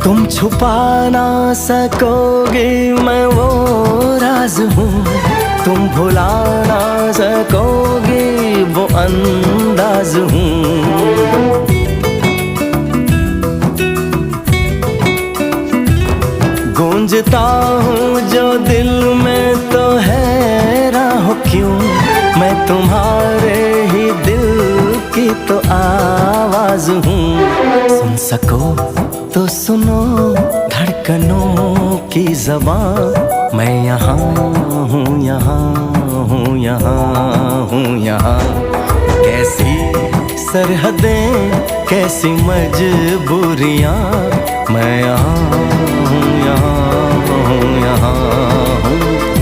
तुम छुपा ना सकोगे मैं वो राज हूँ, तुम भुला ना सकोगे वो अंदाज हूँ। गूंजता हूँ जो दिल में तो हैरान हो क्यों, मैं तुम्हारे ही दिल की तो आवाज हूँ। सुन सको तो सुनो धड़कनों की ज़बान, मैं यहाँ हूँ, यहाँ हूँ, यहाँ हूँ, यहाँ। कैसी सरहदें कैसी मजबूरियाँ, मैं यहाँ हूँ, यहाँ हूँ, यहाँ हूँ।